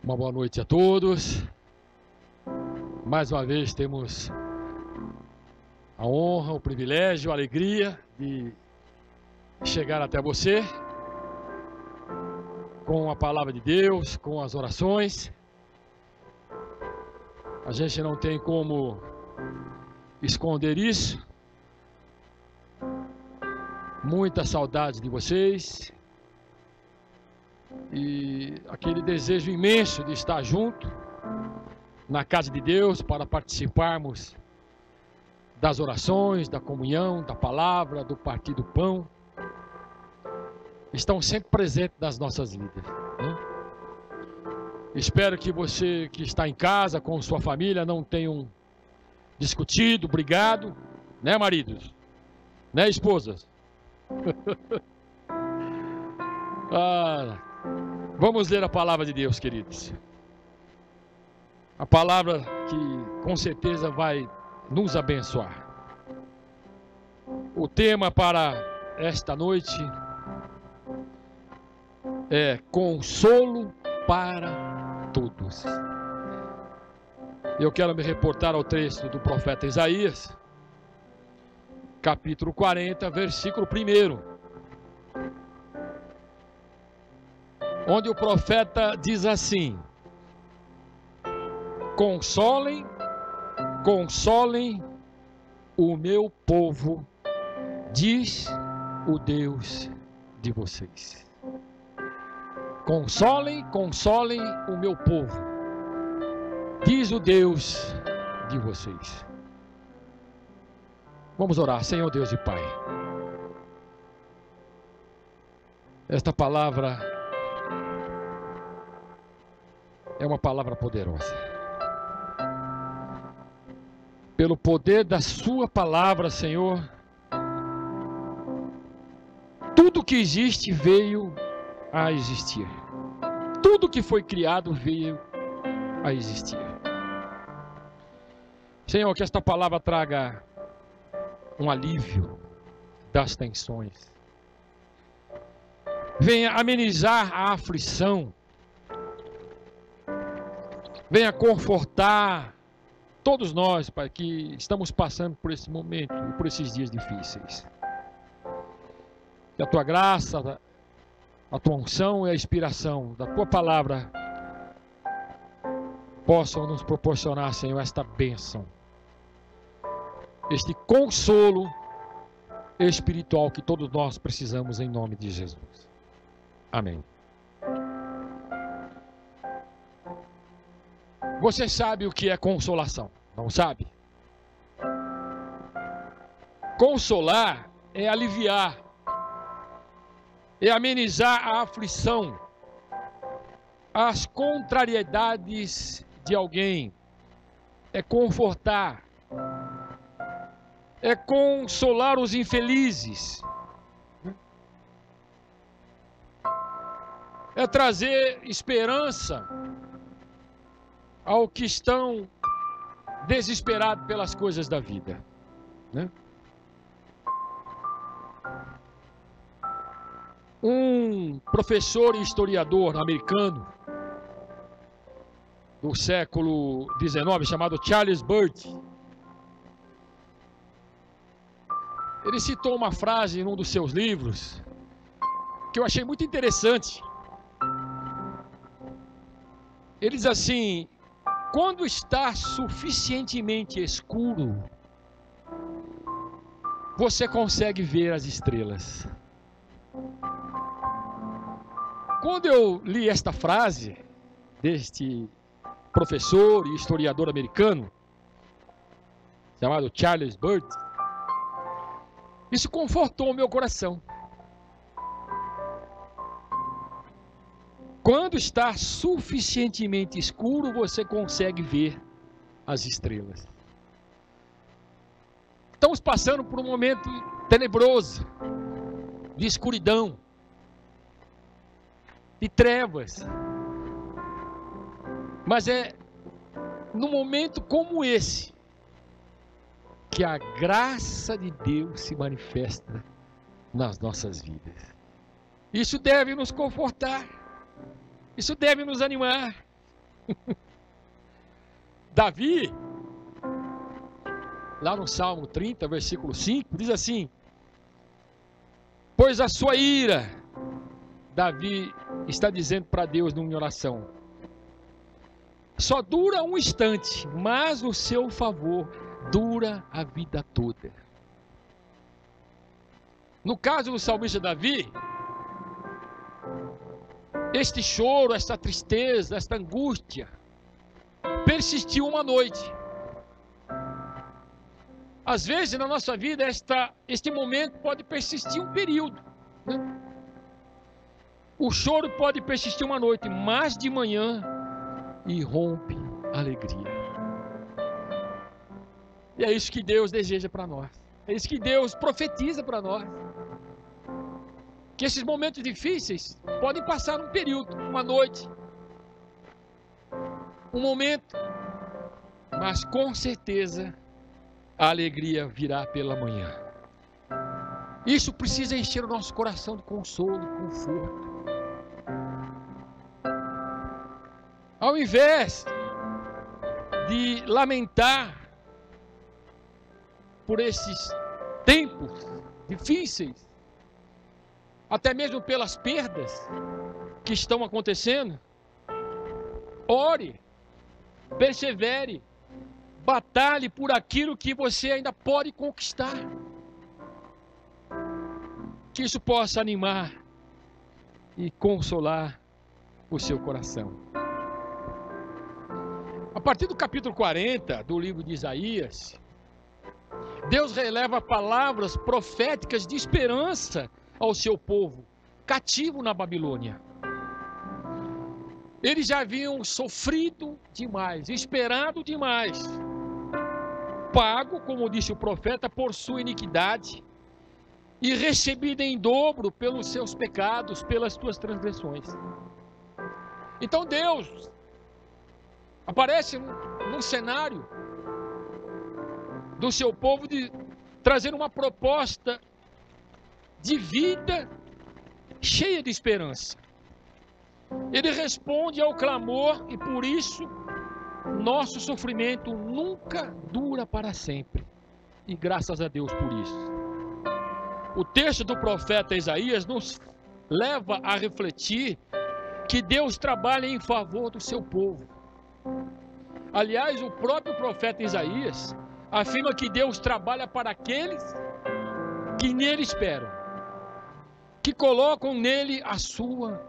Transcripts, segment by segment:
Uma boa noite a todos. Mais uma vez temos a honra, o privilégio, a alegria de chegar até você com a palavra de Deus, com as orações. A gente não tem como esconder isso. Muita saudade de vocês e aquele desejo imenso de estar junto na casa de Deus para participarmos das orações, da comunhão, da palavra, do partir do pão. Estão sempre presentes nas nossas vidas, né? Espero que você que está em casa com sua família não tenham discutido, brigado, né, maridos? Né, esposas? Vamos ler a palavra de Deus, queridos. A palavra que com certeza vai nos abençoar. O tema para esta noite é consolo para todos. Eu quero me reportar ao texto do profeta Isaías, capítulo 40, versículo 1, onde o profeta diz assim: consolem, consolem o meu povo, diz o Deus de vocês. Consolem, consolem o meu povo, diz o Deus de vocês. Vamos orar. Senhor Deus e Pai, esta palavra é uma palavra poderosa. Pelo poder da sua palavra, Senhor, tudo que existe veio a existir. Tudo que foi criado veio a existir. Senhor, que esta palavra traga um alívio das tensões. Venha amenizar a aflição. Venha confortar todos nós, Pai, que estamos passando por esse momento e por esses dias difíceis. Que a Tua graça, a Tua unção e a inspiração da Tua palavra possam nos proporcionar, Senhor, esta bênção, este consolo espiritual que todos nós precisamos, em nome de Jesus. Amém. Você sabe o que é consolação? Não sabe? Consolar é aliviar, é amenizar a aflição, as contrariedades de alguém, é confortar, é consolar os infelizes, é trazer esperança ao que estão desesperados pelas coisas da vida, né? Um professor e historiador americano do século XIX, chamado Charles Burt, ele citou uma frase em um dos seus livros que eu achei muito interessante. Ele diz assim: quando está suficientemente escuro, você consegue ver as estrelas. Quando eu li esta frase deste professor e historiador americano, chamado Charles Burt, isso confortou o meu coração. Quando está suficientemente escuro, você consegue ver as estrelas. Estamos passando por um momento tenebroso, de escuridão, de trevas. Mas é num momento como esse que a graça de Deus se manifesta nas nossas vidas. Isso deve nos confortar. Isso deve nos animar. Davi, lá no Salmo 30, versículo 5, diz assim: pois a sua ira, Davi está dizendo para Deus numa oração, só dura um instante, mas o seu favor dura a vida toda. No caso do salmista Davi, este choro, esta tristeza, esta angústia persistiu uma noite. Às vezes na nossa vida este momento pode persistir um período, né? O choro pode persistir uma noite, mas de manhã irrompe a alegria. E é isso que Deus deseja para nós. É isso que Deus profetiza para nós. Que esses momentos difíceis podem passar um período, uma noite, um momento, mas com certeza a alegria virá pela manhã. Isso precisa encher o nosso coração de consolo, de conforto. Ao invés de lamentar por esses tempos difíceis, até mesmo pelas perdas que estão acontecendo, ore, persevere, batalhe por aquilo que você ainda pode conquistar. Que isso possa animar e consolar o seu coração. A partir do capítulo 40 do livro de Isaías, Deus releva palavras proféticas de esperança ao seu povo, cativo na Babilônia. Eles já haviam sofrido demais, esperado demais, pago, como disse o profeta, por sua iniquidade, e recebido em dobro pelos seus pecados, pelas suas transgressões. Então Deus aparece num cenário do seu povo de trazer uma proposta de vida cheia de esperança. Ele responde ao clamor e por isso nosso sofrimento nunca dura para sempre. E graças a Deus por isso. O texto do profeta Isaías nos leva a refletir que Deus trabalha em favor do seu povo. Aliás, o próprio profeta Isaías afirma que Deus trabalha para aqueles que nele esperam, que colocam nele a sua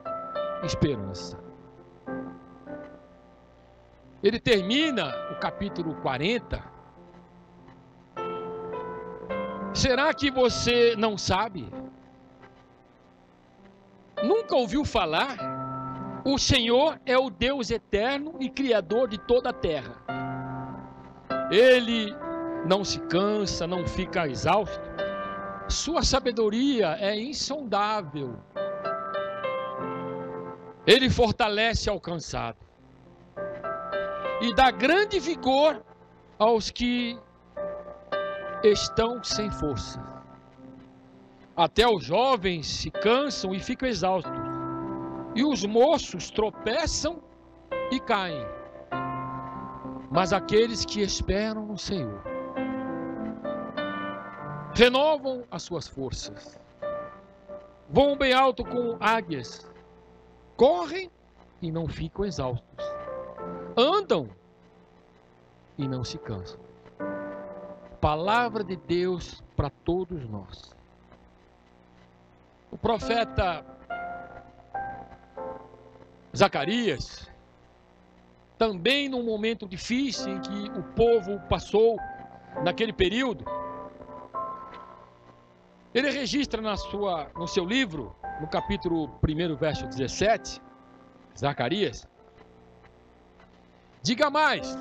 esperança. Ele termina o capítulo 40. Será que você não sabe? Nunca ouviu falar? O Senhor é o Deus eterno e Criador de toda a terra. Ele não se cansa, não fica exausto. Sua sabedoria é insondável. Ele fortalece ao cansado e dá grande vigor aos que estão sem força. Até os jovens se cansam e ficam exaustos, e os moços tropeçam e caem. Mas aqueles que esperam no Senhor renovam as suas forças, voam bem alto como águias, correm e não ficam exaustos, andam e não se cansam. Palavra de Deus para todos nós. O profeta Zacarias, também num momento difícil em que o povo passou naquele período, ele registra no seu livro, no capítulo 1, verso 17, Zacarias, diga mais,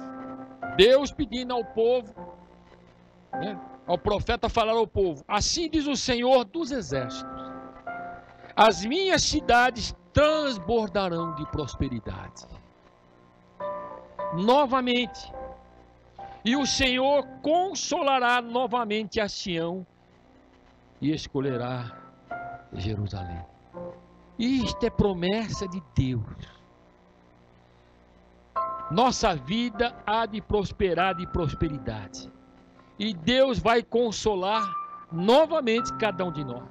Deus pedindo ao povo, ao profeta falar ao povo, assim diz o Senhor dos exércitos, as minhas cidades transbordarão de prosperidade, novamente, e o Senhor consolará novamente a Sião, e escolherá Jerusalém. Isto é promessa de Deus. nossa vida há de prosperar de prosperidade. E Deus vai consolar novamente cada um de nós.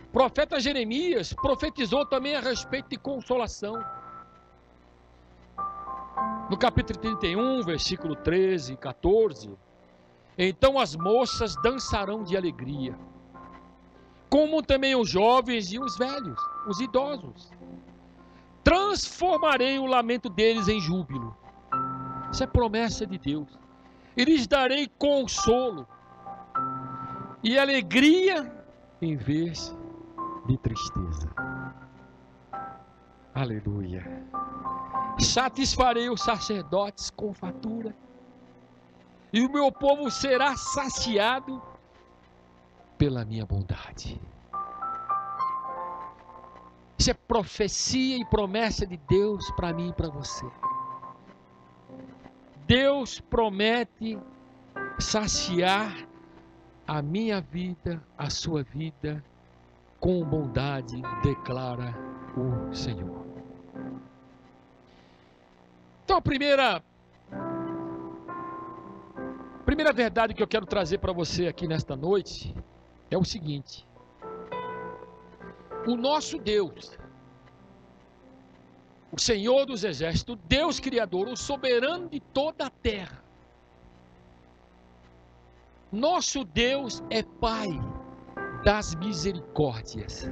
O profeta Jeremias profetizou também a respeito de consolação. No capítulo 31, versículo 13 e 14. Então as moças dançarão de alegria, como também os jovens e os velhos, os idosos. Transformarei o lamento deles em júbilo. Isso é promessa de Deus. E lhes darei consolo e alegria em vez de tristeza. Aleluia. Satisfarei os sacerdotes com fartura, e o meu povo será saciado pela minha bondade. Isso é profecia e promessa de Deus para mim e para você. Deus promete saciar a minha vida, a sua vida, com bondade, declara o Senhor. Então a primeira verdade que eu quero trazer para você aqui nesta noite é o seguinte: o nosso Deus, o Senhor dos Exércitos, Deus Criador, o soberano de toda a terra, nosso Deus é Pai das misericórdias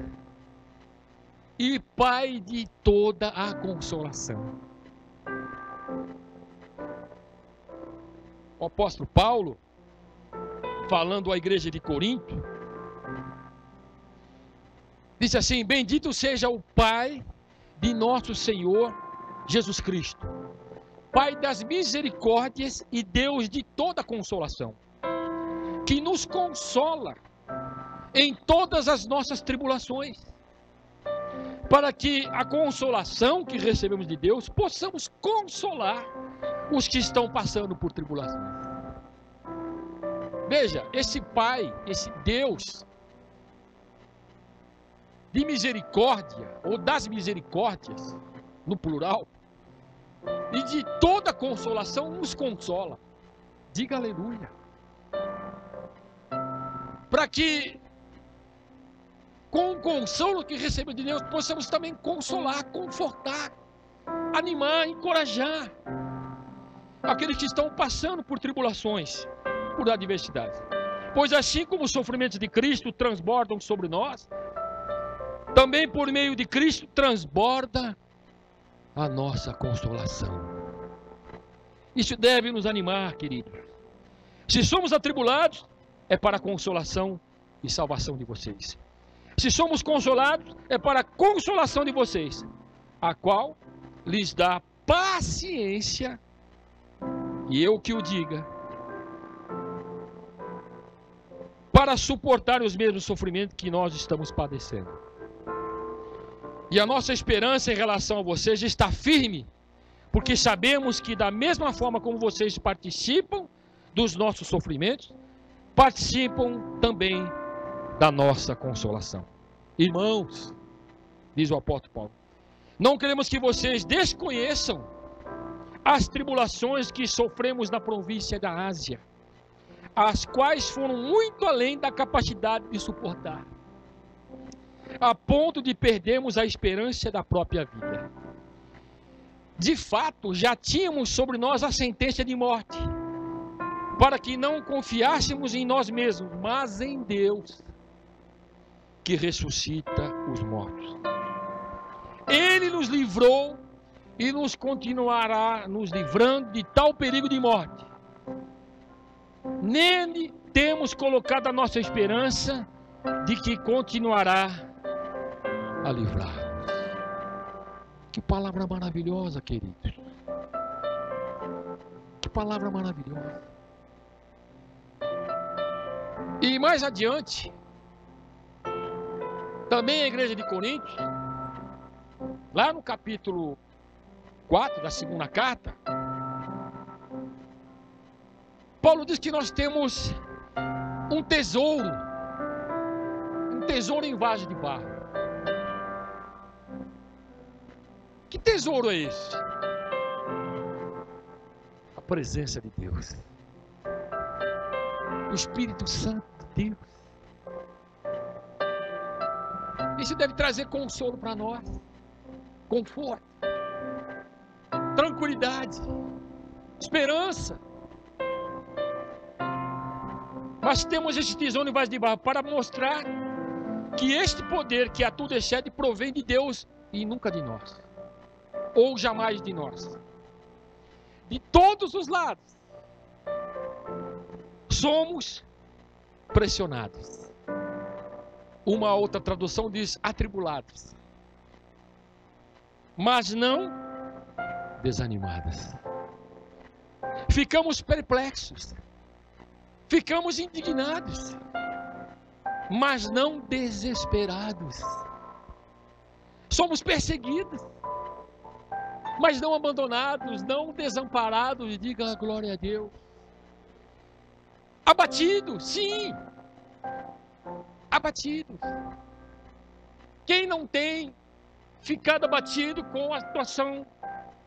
e Pai de toda a consolação. O apóstolo Paulo, falando à igreja de Corinto, disse assim: bendito seja o Pai de nosso Senhor Jesus Cristo, Pai das misericórdias e Deus de toda consolação, que nos consola em todas as nossas tribulações, para que a consolação que recebemos de Deus possamos consolar os que estão passando por tribulações. Veja, esse Pai, esse Deus de misericórdia, ou das misericórdias, no plural, e de toda consolação, nos consola. Diga aleluia. Para que, com o consolo que recebemos de Deus, possamos também consolar, confortar, animar, encorajar aqueles que estão passando por tribulações, por adversidades. Pois assim como os sofrimentos de Cristo transbordam sobre nós, também por meio de Cristo transborda a nossa consolação. Isso deve nos animar, queridos. Se somos atribulados, é para a consolação e salvação de vocês. Se somos consolados, é para a consolação de vocês, a qual lhes dá paciência, e eu que o diga, para suportar os mesmos sofrimentos que nós estamos padecendo. E a nossa esperança em relação a vocês está firme, porque sabemos que da mesma forma como vocês participam dos nossos sofrimentos, participam também da nossa consolação. Irmãos, diz o apóstolo Paulo, não queremos que vocês desconheçam as tribulações que sofremos na província da Ásia, as quais foram muito além da capacidade de suportar, a ponto de perdermos a esperança da própria vida. De fato, já tínhamos sobre nós a sentença de morte, para que não confiássemos em nós mesmos, mas em Deus, que ressuscita os mortos. Ele nos livrou e nos continuará nos livrando de tal perigo de morte. Nele temos colocado a nossa esperança de que continuará a livrar-nos. Que palavra maravilhosa, queridos. Que palavra maravilhosa. E mais adiante, também a igreja de Corinto, lá no capítulo 4 da segunda carta, Paulo diz que nós temos um tesouro em vaso de barro. Que tesouro é esse? presença de Deus. O Espírito Santo de Deus. Isso deve trazer consolo para nós, conforto, tranquilidade, esperança. Mas temos este tijolo em vaso de barro para mostrar que este poder que a tudo excede provém de Deus e nunca de nós, ou jamais de nós. De todos os lados somos pressionados. Uma outra tradução diz atribulados, mas não desanimados. Ficamos perplexos, ficamos indignados, mas não desesperados. Somos perseguidos, mas não abandonados, não desamparados. Diga glória a Deus. Abatidos, sim, abatidos. Quem não tem ficado abatido com a situação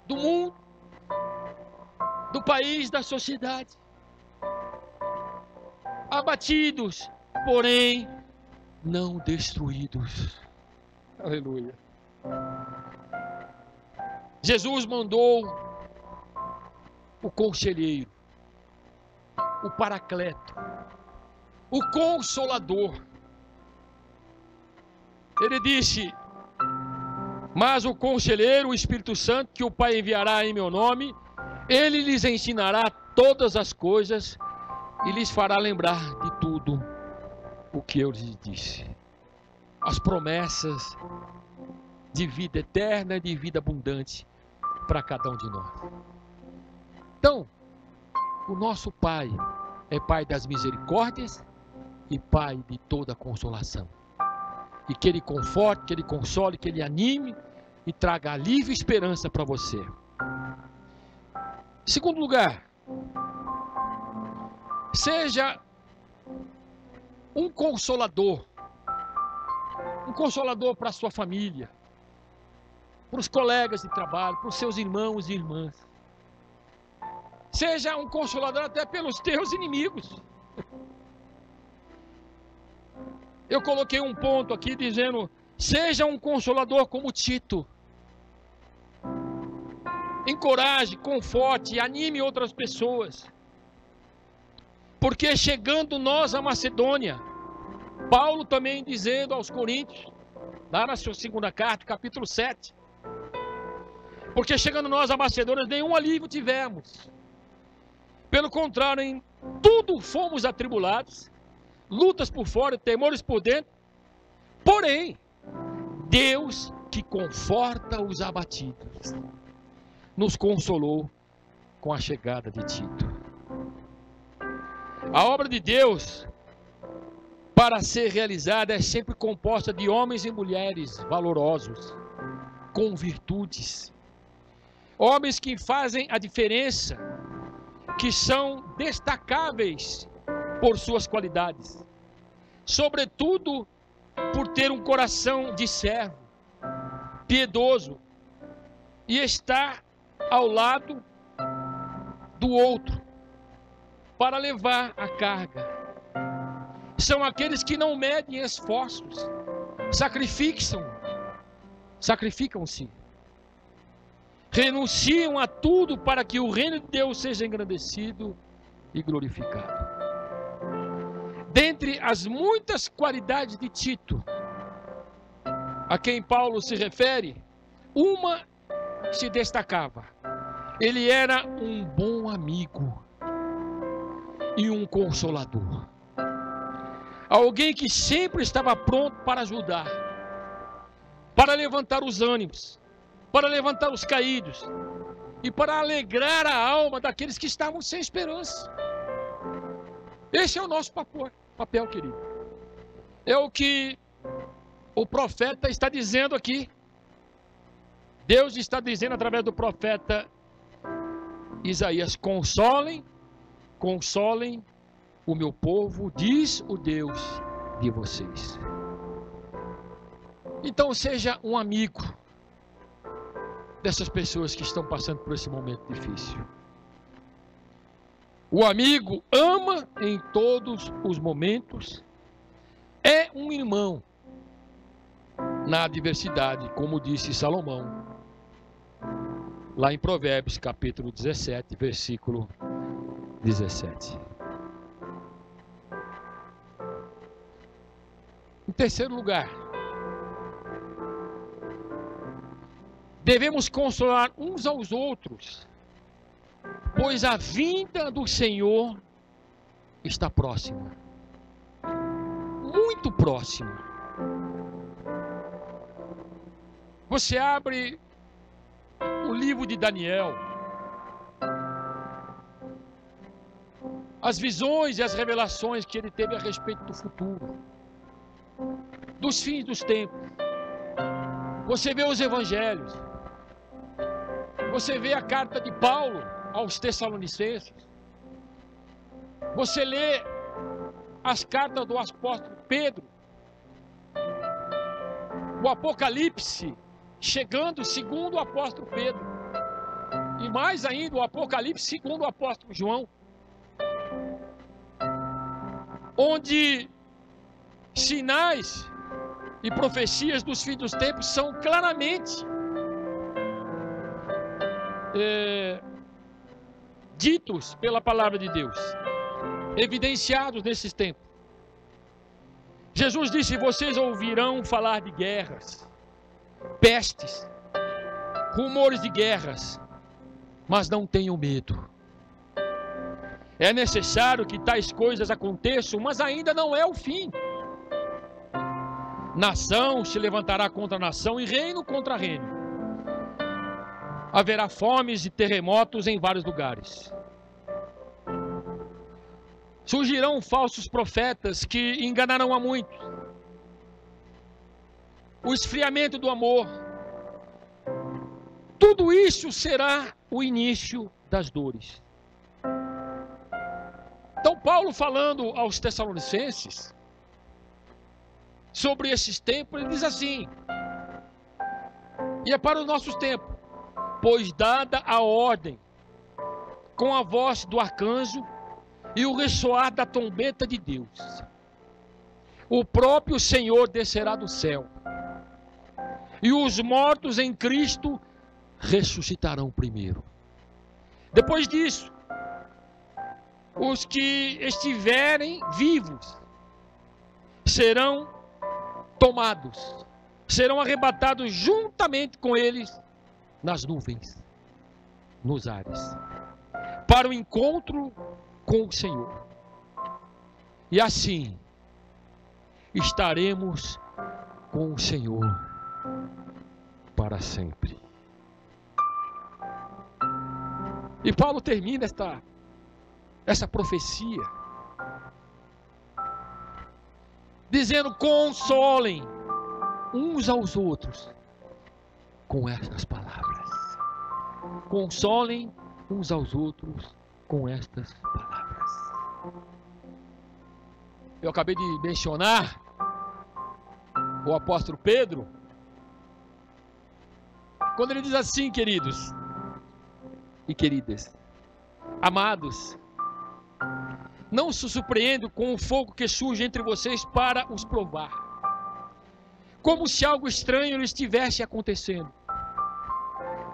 do mundo, do país, da sociedade? Abatidos, porém não destruídos. Aleluia. Jesus mandou o conselheiro, o paracleto, o consolador. Ele disse: mas o conselheiro, o Espírito Santo, que o Pai enviará em meu nome, ele lhes ensinará todas as coisas e lhes fará lembrar de tudo o que eu lhes disse. As promessas de vida eterna, de vida abundante para cada um de nós. Então, o nosso Pai é Pai das misericórdias e Pai de toda consolação. E que Ele conforte, que Ele console, que Ele anime e traga alívio e esperança para você. Segundo lugar, seja um consolador para a sua família, para os colegas de trabalho, para os seus irmãos e irmãs. Seja um consolador até pelos teus inimigos. Eu coloquei um ponto aqui dizendo: seja um consolador como Tito. Encoraje, conforte, anime outras pessoas. Porque chegando nós à Macedônia, Paulo também dizendo aos Coríntios, lá na sua segunda carta, capítulo 7, porque chegando nós à Macedônia, nenhum alívio tivemos. Pelo contrário, em tudo fomos atribulados, lutas por fora, temores por dentro. Porém, Deus que conforta os abatidos, nos consolou com a chegada de Tito. A obra de Deus, para ser realizada, é sempre composta de homens e mulheres valorosos, com virtudes. Homens que fazem a diferença, que são destacáveis por suas qualidades. Sobretudo, por ter um coração de servo, piedoso, e estar ao lado do outro, para levar a carga. São aqueles que não medem esforços, sacrificam-se, renunciam a tudo para que o reino de Deus seja engrandecido e glorificado. Dentre as muitas qualidades de Tito, a quem Paulo se refere, uma se destacava: ele era um bom amigo e um consolador. Alguém que sempre estava pronto para ajudar, para levantar os ânimos, para levantar os caídos e para alegrar a alma daqueles que estavam sem esperança. Esse é o nosso papel, querido. É o que o profeta está dizendo aqui. Deus está dizendo através do profeta Isaías: consolem o meu povo, diz o Deus de vocês. Então seja um amigo dessas pessoas que estão passando por esse momento difícil. O amigo ama em todos os momentos, é um irmão na adversidade, como disse Salomão, lá em Provérbios, capítulo 17, versículo 17. Em terceiro lugar, devemos consolar uns aos outros, pois a vinda do Senhor está próxima, muito próxima. Você abre o livro de Daniel, as visões e as revelações que ele teve a respeito do futuro, dos fins dos tempos. Você vê os evangelhos, você vê a carta de Paulo aos Tessalonicenses, você lê as cartas do apóstolo Pedro, o Apocalipse chegando segundo o apóstolo Pedro, e mais ainda o Apocalipse segundo o apóstolo João, onde sinais e profecias dos fins dos tempos são claramente ditos pela palavra de Deus, evidenciados nesses tempos. Jesus disse: vocês ouvirão falar de guerras, pestes, rumores de guerras, mas não tenham medo. É necessário que tais coisas aconteçam, mas ainda não é o fim. Nação se levantará contra nação e reino contra reino. Haverá fomes e terremotos em vários lugares. Surgirão falsos profetas que enganarão a muitos. O esfriamento do amor. Tudo isso será o início das dores. Então Paulo, falando aos Tessalonicenses sobre esses tempos, ele diz assim, e é para os nossos tempos: pois dada a ordem com a voz do arcanjo e o ressoar da trombeta de Deus, o próprio Senhor descerá do céu, e os mortos em Cristo ressuscitarão primeiro. Depois disso, os que estiverem vivos serão tomados, serão arrebatados juntamente com eles nas nuvens, nos ares, para o encontro com o Senhor. E assim estaremos com o Senhor para sempre. E Paulo termina essa profecia dizendo: consolem uns aos outros com estas palavras. Consolem uns aos outros com estas palavras. Eu acabei de mencionar o apóstolo Pedro, quando ele diz assim: queridos e queridas, amados, não se surpreendam com o fogo que surge entre vocês para os provar, como se algo estranho lhes estivesse acontecendo.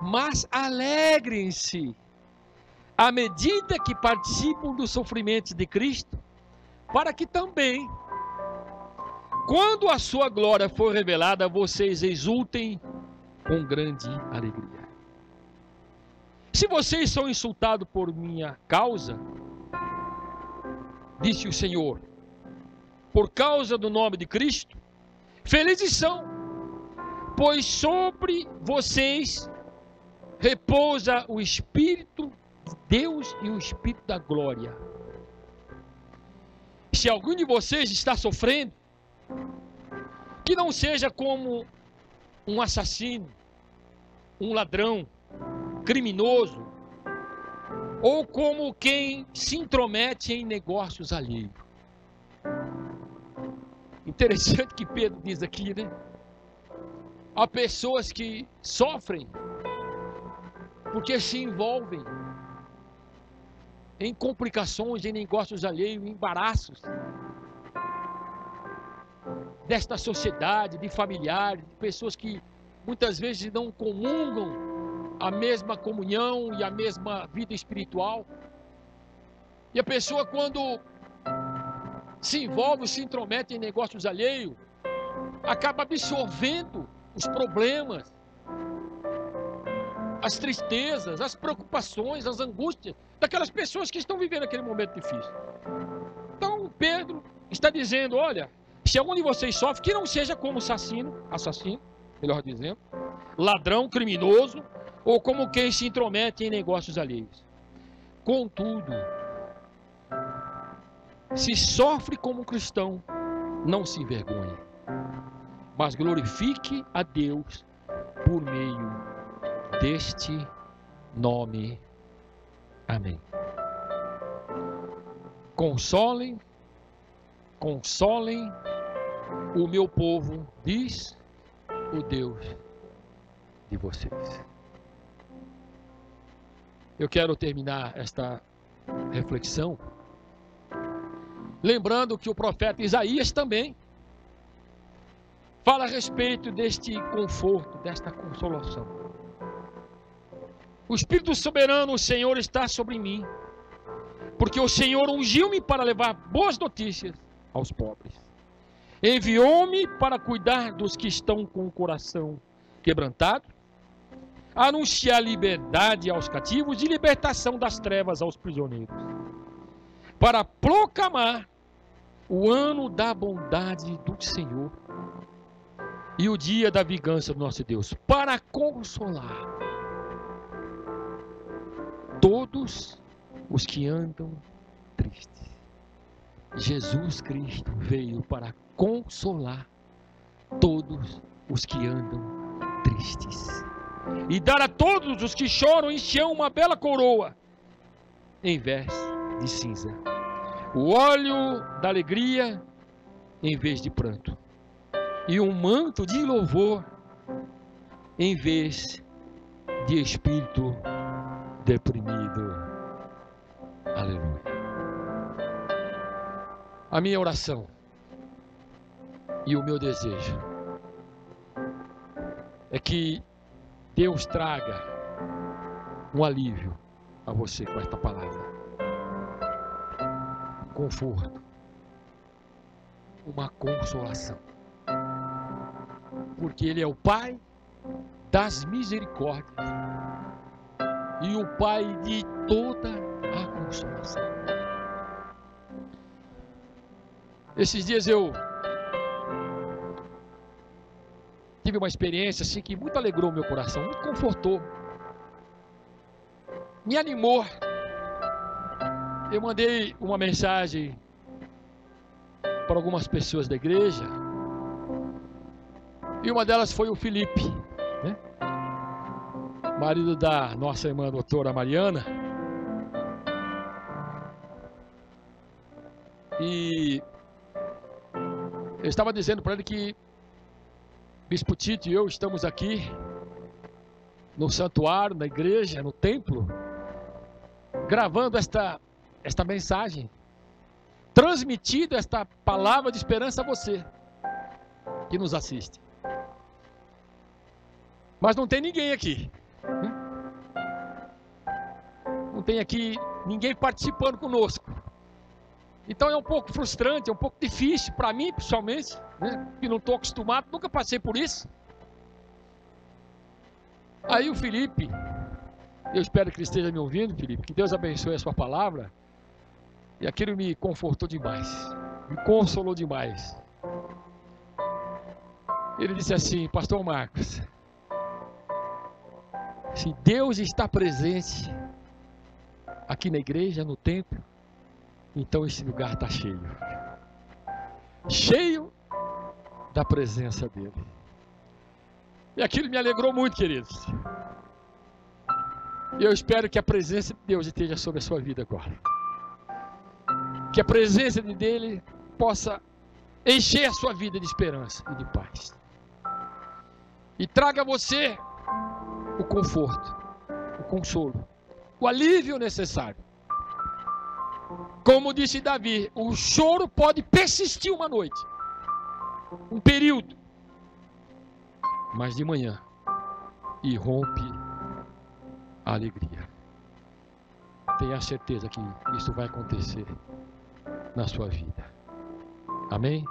Mas alegrem-se à medida que participam dos sofrimentos de Cristo, para que também, quando a sua glória for revelada, vocês exultem com grande alegria. Se vocês são insultados por minha causa, disse o Senhor, por causa do nome de Cristo, felizes são, pois sobre vocês repousa o Espírito de Deus e o Espírito da glória. Se algum de vocês está sofrendo, que não seja como um assassino, um ladrão, criminoso, ou como quem se intromete em negócios alheios. Interessante que Pedro diz aqui, né? Há pessoas que sofrem porque se envolvem em complicações, em negócios alheios, em embaraços desta sociedade, de familiares, de pessoas que muitas vezes não comungam a mesma comunhão e a mesma vida espiritual. E a pessoa, quando se envolve, se intromete em negócios alheios, acaba absorvendo os problemas, as tristezas, as preocupações, as angústias daquelas pessoas que estão vivendo aquele momento difícil. Então Pedro está dizendo: olha, se algum de vocês sofre, que não seja como assassino, melhor dizendo, ladrão, criminoso, ou como quem se intromete em negócios alheios. Contudo, se sofre como cristão, não se envergonhe, mas glorifique a Deus por meio deste nome. Amém. Consolem o meu povo, diz o Deus de vocês. Eu quero terminar esta reflexão lembrando que o profeta Isaías também fala a respeito deste conforto, desta consolação. O Espírito soberano, o Senhor, está sobre mim, porque o Senhor ungiu-me para levar boas notícias aos pobres. Enviou-me para cuidar dos que estão com o coração quebrantado, anunciar liberdade aos cativos e libertação das trevas aos prisioneiros, para proclamar o ano da bondade do Senhor e o dia da vingança do nosso Deus, para consolar todos os que andam tristes. Jesus Cristo veio para consolar todos os que andam tristes e dar a todos os que choram em Sião uma bela coroa em vez de cinza, o óleo da alegria em vez de pranto, e um manto de louvor em vez de espírito deprimido. Aleluia. A minha oração e o meu desejo é que Deus traga um alívio a você com esta palavra, um conforto, uma consolação, porque Ele é o Pai das misericórdias e o Pai de toda a consolação. Esses dias eu tive uma experiência assim que muito alegrou meu coração, muito confortou, me animou. Eu mandei uma mensagem para algumas pessoas da igreja, e uma delas foi o Felipe, né? Marido da nossa irmã doutora Mariana. E eu estava dizendo para ele que Bispo Tito e eu estamos aqui no santuário, na igreja, no templo, gravando esta mensagem, transmitindo esta palavra de esperança a você que nos assiste. Mas não tem ninguém aqui, né? Não tem aqui ninguém participando conosco. Então é um pouco frustrante, é um pouco difícil para mim, pessoalmente, né? Que não estou acostumado, nunca passei por isso. Aí o Felipe, eu espero que ele esteja me ouvindo, Felipe, que Deus abençoe a sua palavra. E aquilo me confortou demais, me consolou demais. Ele disse assim: Pastor Marcos, se Deus está presente aqui na igreja, no templo, então esse lugar está cheio, cheio da presença dele. E aquilo me alegrou muito, queridos. E eu espero que a presença de Deus esteja sobre a sua vida agora, que a presença dele possa encher a sua vida de esperança e de paz, e traga a você o conforto, o consolo, o alívio necessário Como disse Davi, o choro pode persistir uma noite, um período, mas de manhã irrompe a alegria. Tenha certeza que isso vai acontecer na sua vida. Amém?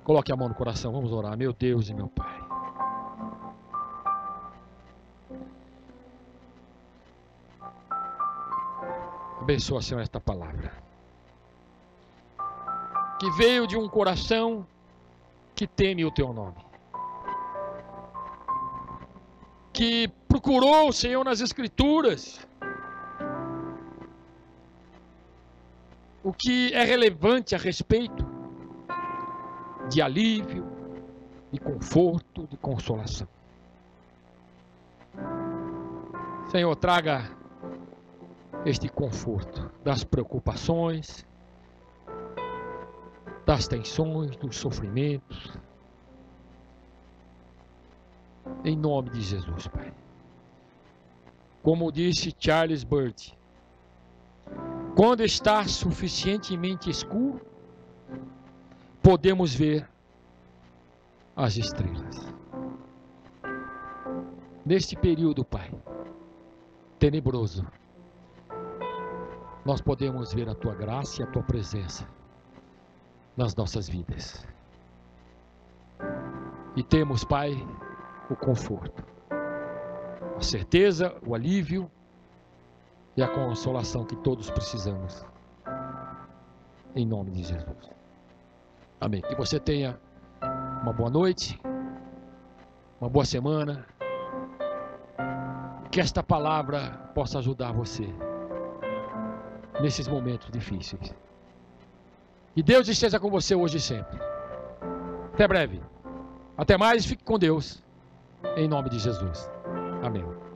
Coloque a mão no coração, vamos orar. Meu Deus e meu Pai, abençoa, Senhor, esta palavra, que veio de um coração que teme o Teu nome, que procurou, Senhor, nas Escrituras o que é relevante a respeito de alívio, de conforto, de consolação. Senhor, traga este conforto das preocupações, das tensões, dos sofrimentos. Em nome de Jesus, Pai. Como disse Charles Bird, quando está suficientemente escuro, podemos ver as estrelas. Neste período, Pai, tenebroso, nós podemos ver a Tua graça e a Tua presença nas nossas vidas. E temos, Pai, o conforto, a certeza, o alívio e a consolação que todos precisamos. Em nome de Jesus. Amém. Que você tenha uma boa noite, uma boa semana. Que esta palavra possa ajudar você nesses momentos difíceis. Que Deus esteja com você hoje e sempre. Até breve. Até mais, fique com Deus. Em nome de Jesus. Amém.